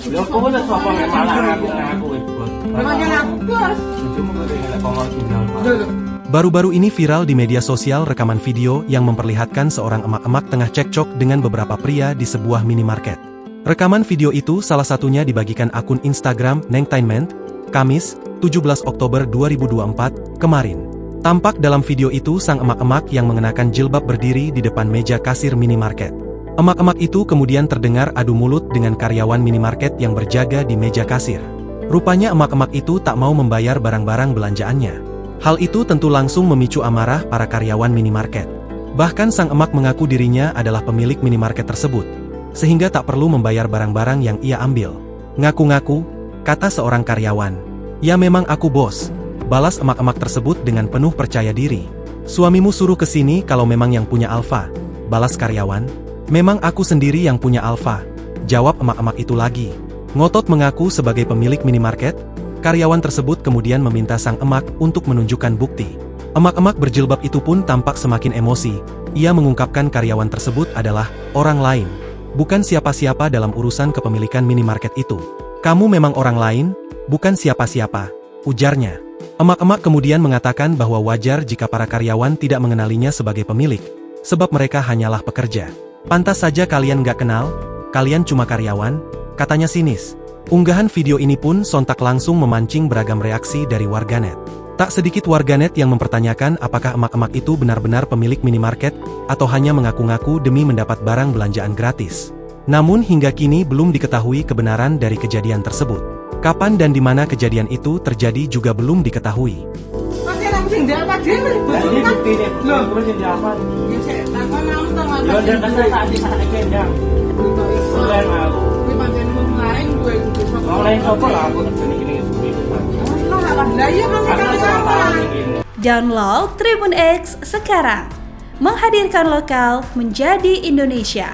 Lho kok wis sapa nek malah ngaku ibu. Makanya aku bos. Cuma kok ngomong tinggal. Baru-baru ini viral di media sosial rekaman video yang memperlihatkan seorang emak-emak tengah cekcok dengan beberapa pria di sebuah minimarket. Rekaman video itu salah satunya dibagikan akun Instagram Nengtainment, Kamis, 17 Oktober 2024, kemarin. Tampak dalam video itu sang emak-emak yang mengenakan jilbab berdiri di depan meja kasir minimarket. Emak-emak itu kemudian terdengar adu mulut dengan karyawan minimarket yang berjaga di meja kasir. Rupanya emak-emak itu tak mau membayar barang-barang belanjaannya. Hal itu tentu langsung memicu amarah para karyawan minimarket. Bahkan sang emak mengaku dirinya adalah pemilik minimarket tersebut, sehingga tak perlu membayar barang-barang yang ia ambil. Ngaku-ngaku, kata seorang karyawan, "Ya memang aku bos," balas emak-emak tersebut dengan penuh percaya diri. "Suamimu suruh ke sini kalau memang yang punya alfa," balas karyawan. "Memang aku sendiri yang punya alfa," jawab emak-emak itu lagi. Ngotot mengaku sebagai pemilik minimarket, karyawan tersebut kemudian meminta sang emak untuk menunjukkan bukti. Emak-emak berjilbab itu pun tampak semakin emosi. Ia mengungkapkan karyawan tersebut adalah orang lain, bukan siapa-siapa dalam urusan kepemilikan minimarket itu. "Kamu memang orang lain, bukan siapa-siapa," ujarnya. Emak-emak kemudian mengatakan bahwa wajar jika para karyawan tidak mengenalinya sebagai pemilik, sebab mereka hanyalah pekerja. "Pantas saja kalian gak kenal, kalian cuma karyawan," katanya sinis. Unggahan video ini pun sontak langsung memancing beragam reaksi dari warganet. Tak sedikit warganet yang mempertanyakan apakah emak-emak itu benar-benar pemilik minimarket, atau hanya mengaku-ngaku demi mendapat barang belanjaan gratis. Namun hingga kini belum diketahui kebenaran dari kejadian tersebut. Kapan dan di mana kejadian itu terjadi juga belum diketahui. Masih orang sing dia apa dia Ini bukti nih. Lho, terus yang diapain? Ya saya takon nonton apa. Yo dan kata saat di sana kendang. Selain aku. Kuwi pancen wong lain gue. Wong lain sapa lah aku gini-gini. Lah iya kan karyawan. Download Tribun X sekarang. Menghadirkan lokal menjadi Indonesia.